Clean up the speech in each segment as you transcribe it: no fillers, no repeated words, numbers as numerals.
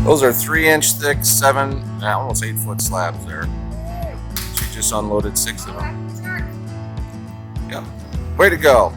Those are 3-inch thick, almost 8-foot slabs there. She just unloaded 6 of them. Yep. Way to go.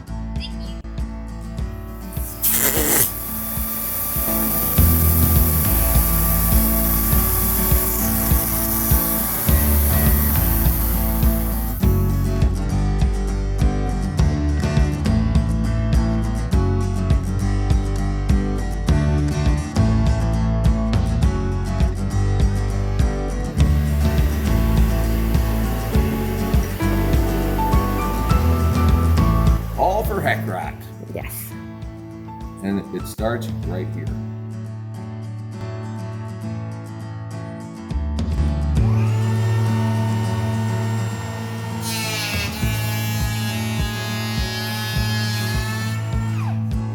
All for Heckrot. Yes. And it starts right here.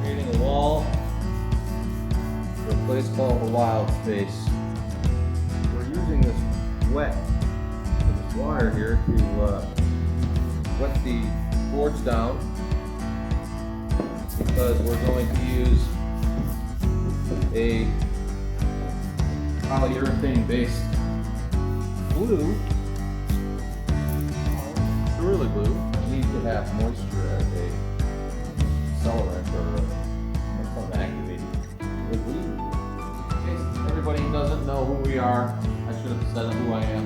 Creating a wall for a place called the Wild Space. We're using this this water here to wet the boards down, because we're going to use a polyurethane based glue, Gorilla Glue. It needs to have moisture as a accelerant or something activating the glue. In case everybody doesn't know who we are, I should have said who I am.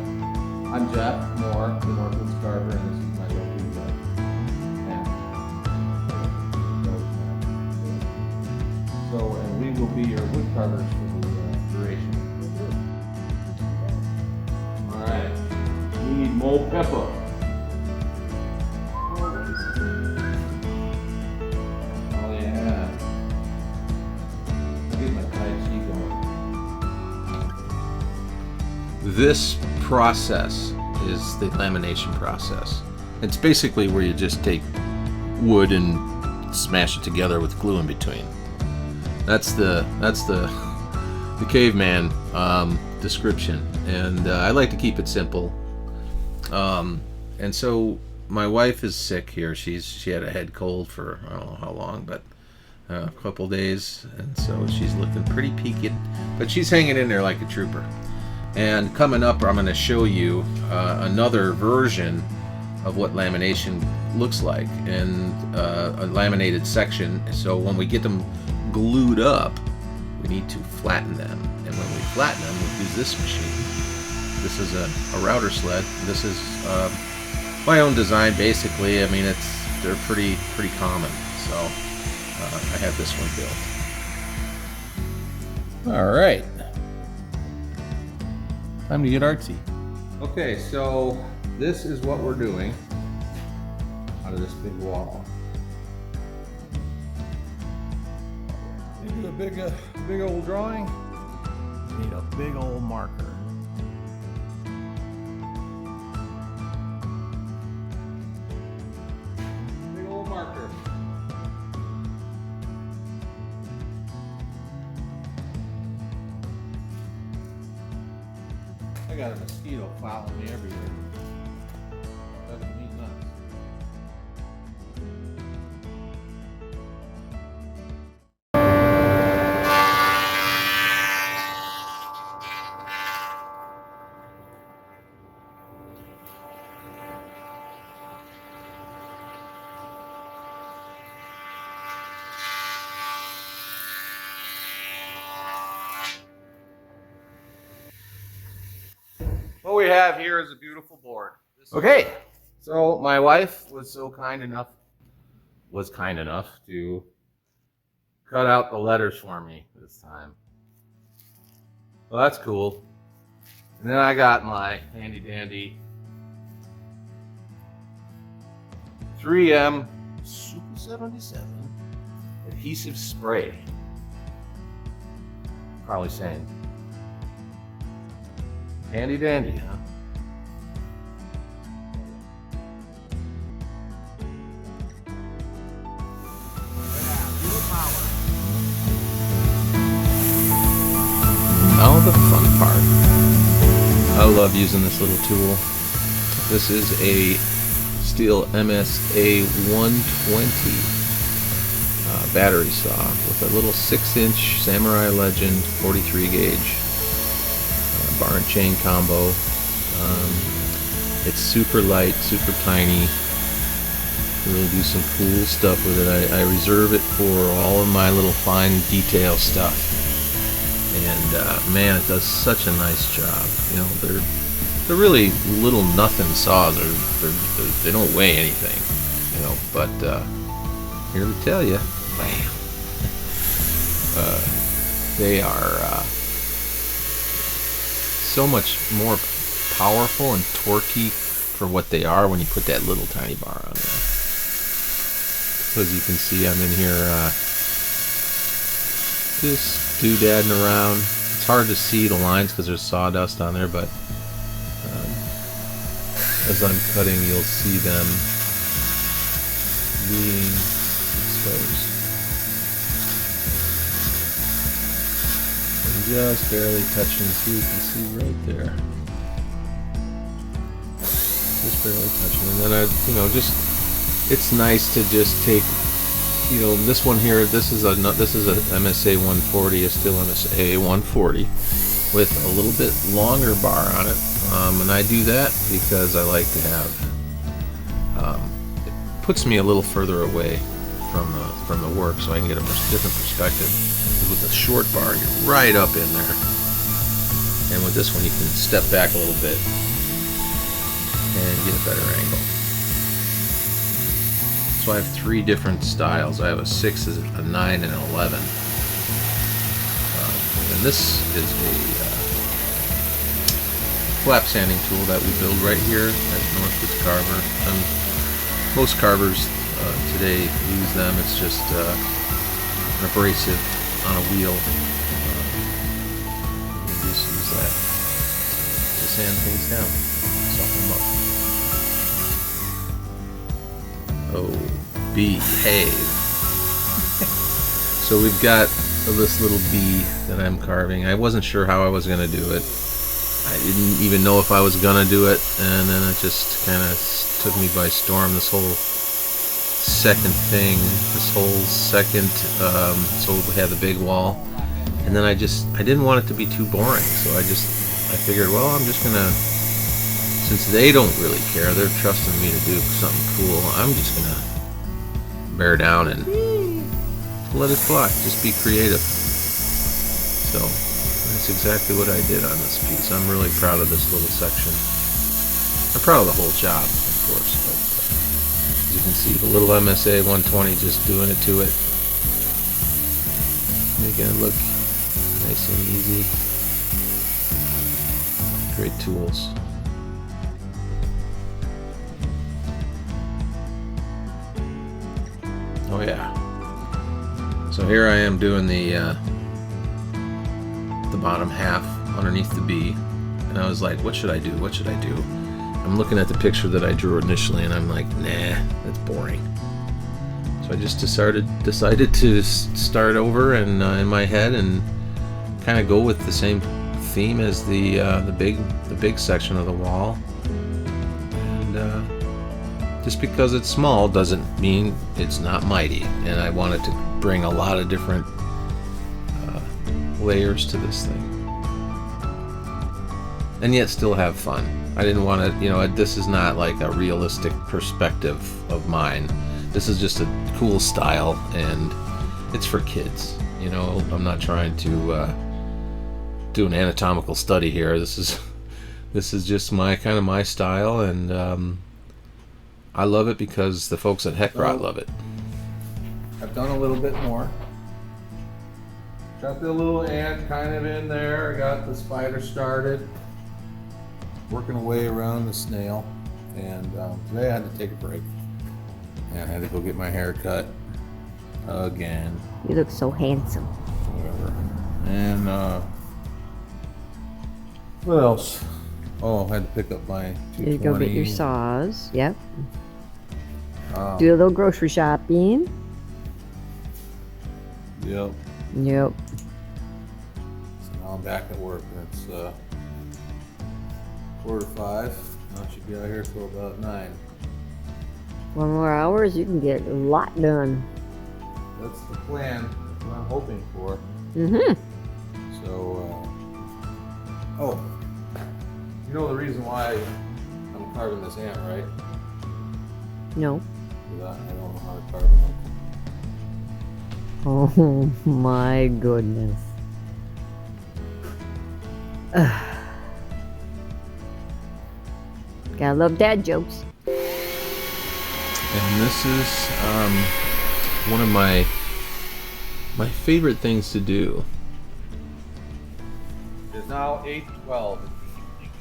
I'm Jeff Moore, the Northwoods Carver, and this is my lovely wife, Pam. So, and we will be your wood carvers for the duration. Alright, we need more pepper. Oh yeah. I'll get my Tai Chi going. This process is the lamination process. It's basically where you just take wood and smash it together with glue in between. That's the caveman description, and I like to keep it simple. And so my wife is sick here. She had a head cold for I don't know how long, but a couple days, and so she's looking pretty peaked, but she's hanging in there like a trooper. And coming up, I'm going to show you another version of what lamination looks like, and a laminated section. So when we get them glued up, we need to flatten them. And when we flatten them, we use this machine. This is a router sled. This is my own design, basically. I mean, they're pretty common. So I have this one built. All right. Time to get artsy. Okay, so this is what we're doing out of this big wall. You do a big old drawing, you need a big old marker. Big old marker. I got a mosquito following me everywhere. Doesn't mean nuts. What we have here is a beautiful board. Okay, so my wife was kind enough to cut out the letters for me this time. Well, that's cool. And then I got my handy dandy 3M Super 77 adhesive spray. Probably saying handy dandy, huh? Now the fun part. I love using this little tool. This is a Steel MSA 120 battery saw with a little 6-inch Samurai Legend 43 gauge bar and chain combo. It's super light, super tiny. Really do some cool stuff with it. I reserve it for all of my little fine detail stuff. And man, it does such a nice job. You know, they're really little nothing saws. They don't weigh anything. You know, but here to tell you, bam. They are so much more powerful and torquey for what they are when you put that little tiny bar on there. So as you can see, I'm in here just doodadding around. It's hard to see the lines because there's sawdust on there, but as I'm cutting, you'll see them being exposed. I'm just barely touching, see, you can see right there. Just barely touching, and then it's nice to just take, this one here. This is a MSA 140, a steel MSA 140 with a little bit longer bar on it, and I do that because I like to have. It puts me a little further away from the work, so I can get a different perspective. With the short bar, you're right up in there, and with this one, you can step back a little bit and get a better angle. So I have 3 different styles. I have a 6, a 9, and an 11. And this is a flap sanding tool that we build right here at Northwoods Carver. And most carvers today use them. It's just an abrasive on a wheel. You just use that to sand things down, soften them up. Oh, behave. So we've got this little bee that I'm carving. I wasn't sure how I was going to do it. I didn't even know if I was going to do it, and then it just kind of took me by storm. This whole second thing, so we had the big wall, and then I didn't want it to be too boring, so I figured, well, I'm just going to, since they don't really care, they're trusting me to do something cool, I'm just gonna bear down and let it fly. Just be creative. So that's exactly what I did on this piece. I'm really proud of this little section. I'm proud of the whole job, of course, but as you can see, the little MSA 120 just doing it to it, making it look nice and easy. Great tools. Oh yeah. So here I am doing the bottom half underneath the bee, and I was like, what should I do? What should I do? I'm looking at the picture that I drew initially, and I'm like, nah, that's boring. So I just decided to start over and in my head and kind of go with the same theme as the big section of the wall. And just because it's small doesn't mean it's not mighty, and I wanted to bring a lot of different layers to this thing, and yet still have fun. I didn't want to, this is not like a realistic perspective of mine. This is just a cool style, and it's for kids. I'm not trying to do an anatomical study here. This is just my style, and I love it because the folks at Heckrot love it. I've done a little bit more. Got the little ant kind of in there. I got the spider started. Working away around the snail. And today I had to take a break. And I had to go get my hair cut again. You look so handsome. Whatever. And what else? Oh, I had to pick up my 220. You go get your saws. Yep. Do a little grocery shopping. Yep. Yep. So now I'm back at work. It's 4:45. I should be out here till about 9. 1 more hours, you can get a lot done. That's the plan. That's what I'm hoping for. Mm-hmm. So, You know the reason why I'm carving this ant, right? No. Because I don't know how to carve an oak. Oh my goodness. Gotta love dad jokes. And this is one of my favorite things to do. It is now 8:12 in the evening.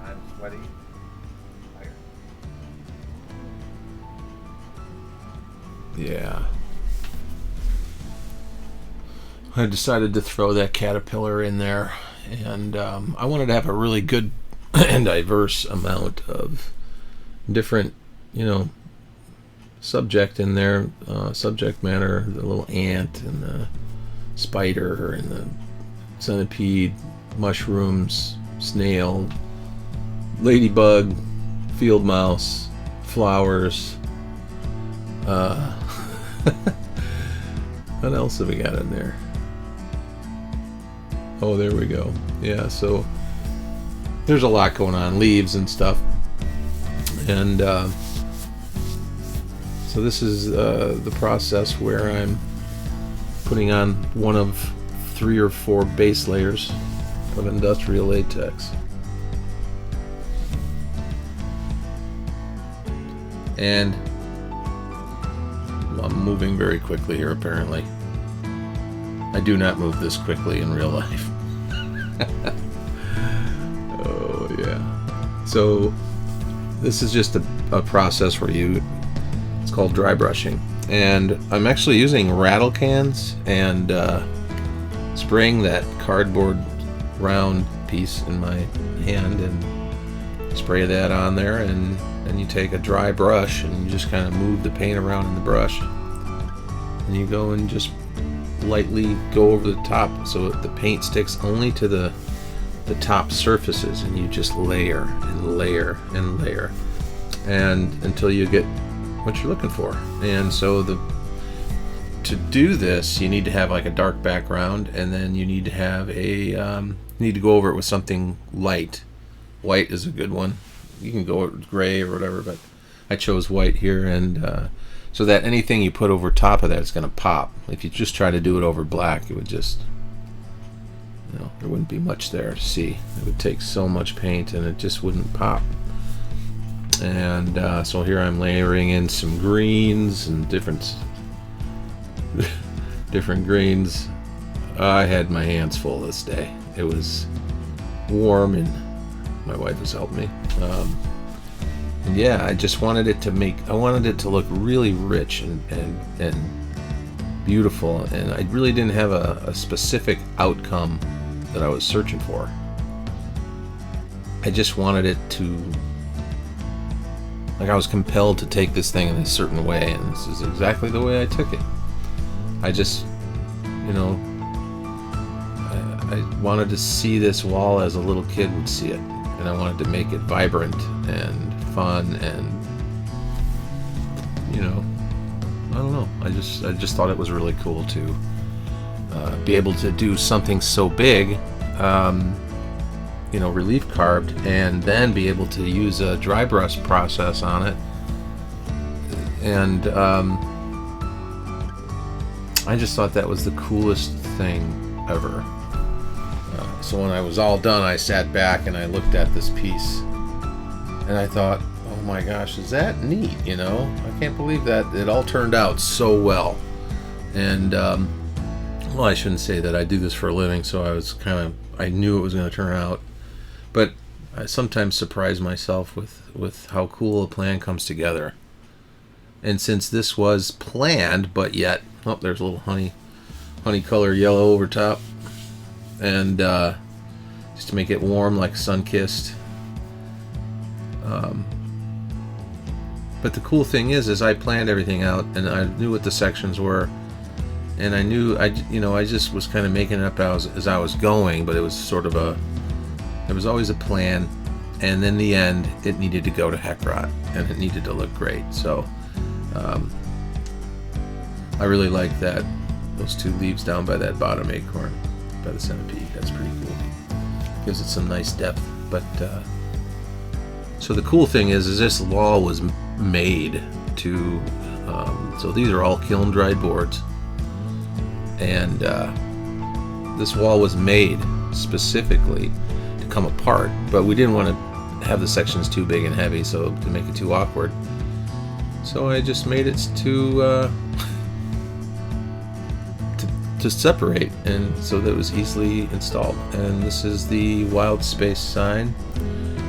I'm sweaty. Tired. Yeah. I decided to throw that caterpillar in there, and I wanted to have a really good and diverse amount of different, subject in there, subject matter, the little ant and the spider and the centipede, mushrooms, snail, ladybug, field mouse, flowers. What else have we got in there? Oh, there we go. Yeah, so there's a lot going on, leaves and stuff. And so this is the process where I'm putting on one of 3 or 4 base layers of industrial latex. And I'm moving very quickly here, apparently. I do not move this quickly in real life. Oh, yeah. So this is just a process where it's called dry brushing. And I'm actually using rattle cans and spraying that cardboard round piece in my hand and spray that on there, and then you take a dry brush and you just kind of move the paint around in the brush, and you go and just lightly go over the top so the paint sticks only to the top surfaces, and you just layer and layer and layer, and until you get what you're looking for. And so to do this, you need to have like a dark background, and then you need to have you need to go over it with something light. White is a good one. You can go with gray or whatever, but I chose white here, and so that anything you put over top of that is going to pop. If you just try to do it over black, it would just, there wouldn't be much there to see. It would take so much paint and it just wouldn't pop. And so here I'm layering in some greens and different greens. I had my hands full this day. It was warm and my wife has helped me. And yeah, I just wanted it to look really rich and beautiful, and I really didn't have a specific outcome that I was searching for. I just wanted it to, I was compelled to take this thing in a certain way, and this is exactly the way I took it. I just, I wanted to see this wall as a little kid would see it, and I wanted to make it vibrant and fun, and I don't know. I just thought it was really cool to be able to do something so big, relief carved, and then be able to use a dry brush process on it. And I just thought that was the coolest thing ever. So when I was all done, I sat back and I looked at this piece, and I thought, oh my gosh, is that neat? I can't believe that it all turned out so well. And well, I shouldn't say that. I do this for a living, so I knew it was going to turn out. But I sometimes surprise myself with how cool a plan comes together. And since this was planned, but yet, there's a little honey color yellow over top, and just to make it warm, like sun-kissed. But the cool thing is I planned everything out, and I knew what the sections were, and I knew I just was kind of making it up as I was going. But it was sort of there was always a plan, and in the end, it needed to go to Heckrot, and it needed to look great. So I really like those 2 leaves down by that bottom acorn, by the centipede. That's pretty cool. gives it some nice depth. But so the cool thing is this wall was made to. So these are all kiln dried boards, and this wall was made specifically to come apart. But we didn't want to have the sections too big and heavy, so to make it too awkward. So I just made it to separate, and so that it was easily installed. And this is the Wild Space sign,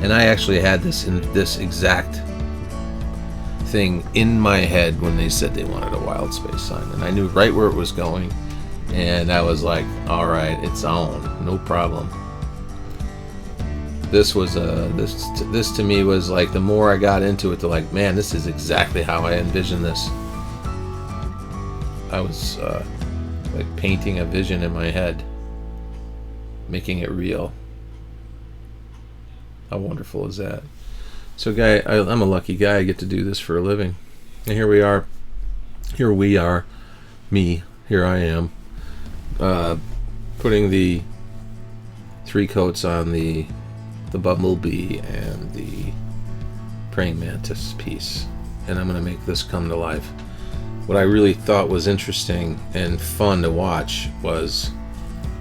and I actually had this in this exact thing in my head when they said they wanted a Wild Space sign, and I knew right where it was going, and I was like, all right, it's on, no problem. This was this to me was like, the more I got into it, the like, man, this is exactly how I envisioned this. I was like painting a vision in my head, making it real. How wonderful is that? So, guy, I'm a lucky guy. I get to do this for a living, and here we are. Here we are. Me. Here I am. Putting the 3 coats on the bumblebee and the praying mantis piece, and I'm going to make this come to life. What I really thought was interesting and fun to watch was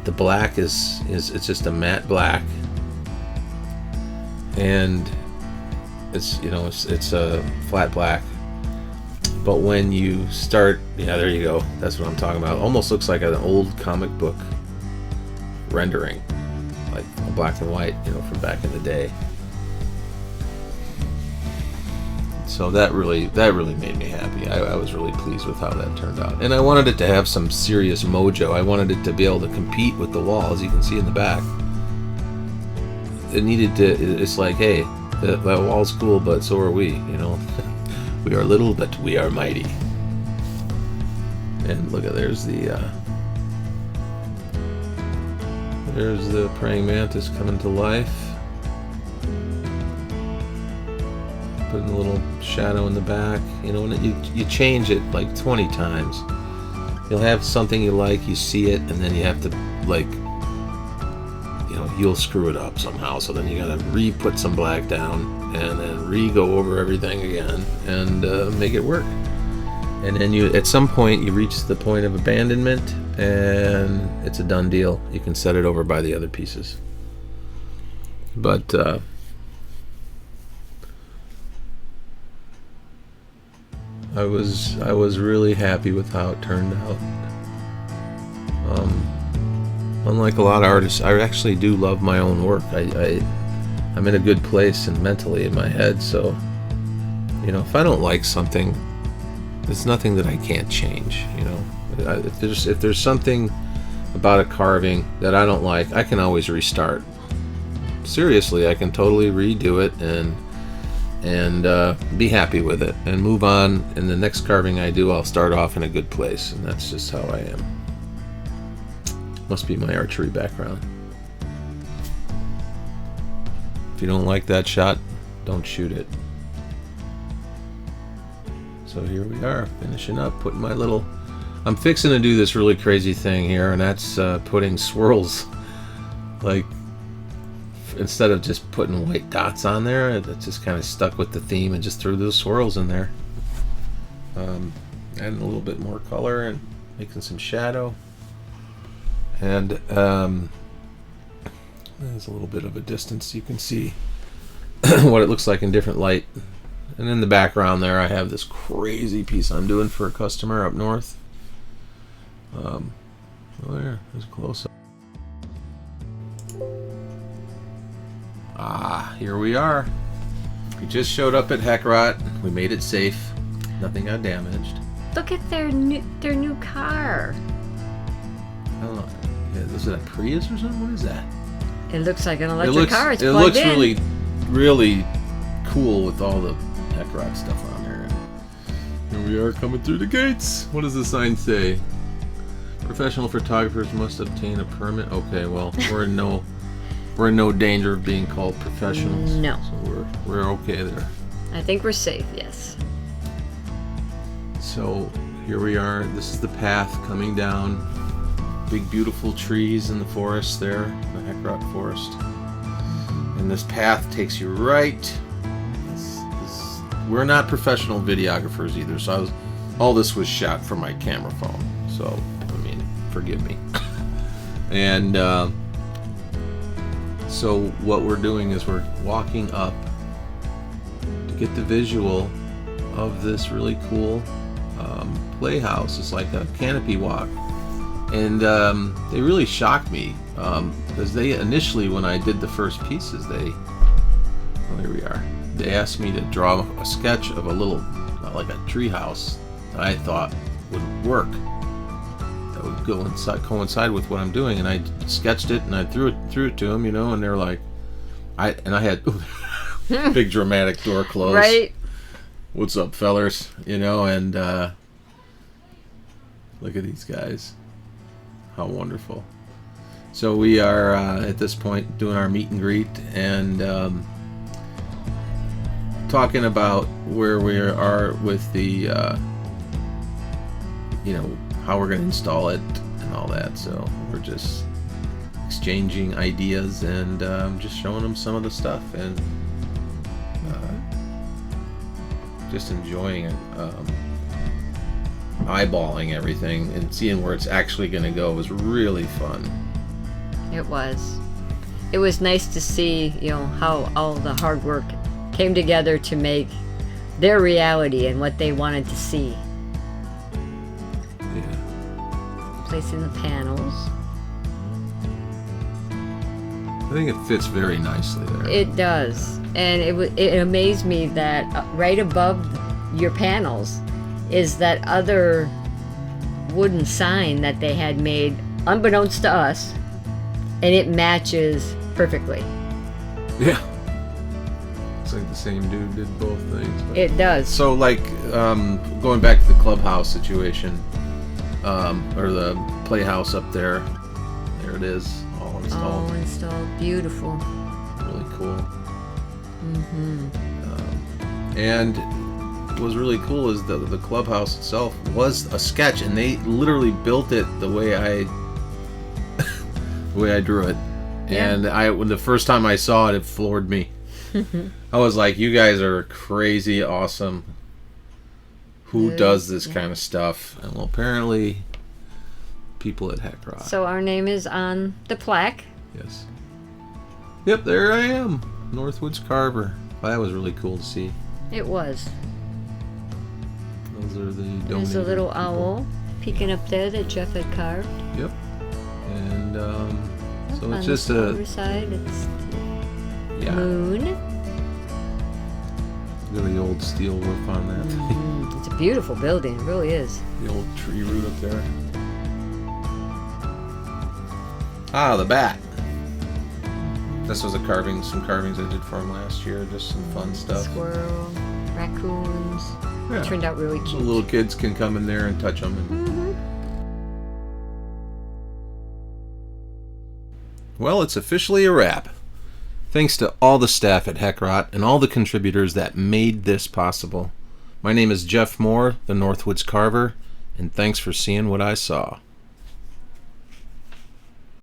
the black is it's just a matte black, and it's it's a flat black. But when you start, yeah, there you go. That's what I'm talking about. Almost looks like an old comic book rendering, like a black and white, from back in the day. So that really made me happy. I was really pleased with how that turned out, and I wanted it to have some serious mojo. I wanted it to be able to compete with the wall, as you can see in the back. It needed to. It's like, hey, that wall's cool, but so are we. We are little, but we are mighty. And look at there's the praying mantis coming to life. Putting a little shadow in the back. When you change it like 20 times. You'll have something you like, you see it, and then you have to you'll screw it up somehow. So then you gotta re-put some black down and then re-go over everything again and make it work. And then at some point you reach the point of abandonment, and it's a done deal. You can set it over by the other pieces. But I was really happy with how it turned out. Unlike a lot of artists, I actually do love my own work. I'm in a good place and mentally in my head, so if I don't like something, there's nothing that I can't change. If there's something about a carving that I don't like, I can always restart. Seriously, I can totally redo it and be happy with it and move on. And the next carving I do, I'll start off in a good place, and that's just how I am. Must be my archery background. If you don't like that shot, don't shoot it. So here we are, finishing up, putting my little... I'm fixing to do this really crazy thing here, and that's putting swirls. Like, instead of just putting white dots on there, it just kind of stuck with the theme and just threw those swirls in there. Adding a little bit more color and making some shadow. And there's a little bit of a distance. You can see what it looks like in different light. And in the background there, I have this crazy piece I'm doing for a customer up north. There's a close-up. Here we are. We just showed up at Heckrot. We made it safe. Nothing got damaged. Look at their new car. I don't know. Is it a Prius or something? What is that? It looks like an electric car. It's it plugged looks in. really, really cool with all the Heckrot stuff on there. Here we are coming through the gates. What does the sign say? Professional photographers must obtain a permit. Okay, well, we're in no danger of being called professionals. No. So we're okay there. I think we're safe. Yes. So here we are. This is the path coming down. Big beautiful trees in the forest there, the Heckrodt forest. and this path takes you right. We're not professional videographers either, so all this was shot from my camera phone. So, I mean, forgive me. And so what we're doing is we're walking up to get the visual of this really cool playhouse. It's like a canopy walk. And they really shocked me because they initially, when I did the first pieces, here we are. They asked me to draw a sketch of a little, like a tree house that I thought would work. That would coincide with what I'm doing, and I sketched it and I threw it to them, and they're like, I had big dramatic door close. Right. What's up, fellers? And look at these guys. How wonderful. So we are at this point doing our meet and greet and talking about where we are with the how we're going to install it and all that. So we're just exchanging ideas and just showing them some of the stuff and just enjoying it, eyeballing everything and seeing where it's actually going to go was really fun. It was. It was nice to see, how all the hard work came together to make their reality and what they wanted to see. Yeah. Placing the panels. I think it fits very nicely there. It does. And it amazed me that right above your panels is that other wooden sign that they had made unbeknownst to us, and it matches perfectly. Yeah. It's like the same dude did both things. But. It does. So like going back to the clubhouse situation, or the playhouse up there. There it is, all installed. All installed. Beautiful. Really cool. Mm-hmm. And what was really cool is the clubhouse itself was a sketch, and they literally built it the way I drew it. Yeah. And when the first time I saw it, it floored me. I was like, you guys are crazy awesome. Who does this kind of stuff? And well, apparently people at Heckrot. So our name is on the plaque. Yes. Yep, there I am. Northwoods Carver. That was really cool to see. It was. Those are the donated There's a little people. owl peeking up there that Jeff had carved. Yep. And so On it's the just other side, it's yeah. moon. Look at the old steel roof on that. Mm, it's a beautiful building. It really is. The old tree root up there. Ah, the bat. This was some carvings I did for him last year. Just some fun stuff. Squirrel, raccoons. Yeah. It turned out really So cute. little kids can come in there and touch them. Mm-hmm. Well, it's officially a wrap. Thanks to all the staff at Heckrot and all the contributors that made this possible. My name is Jeff Moore, the Northwoods Carver, and thanks for seeing what I saw.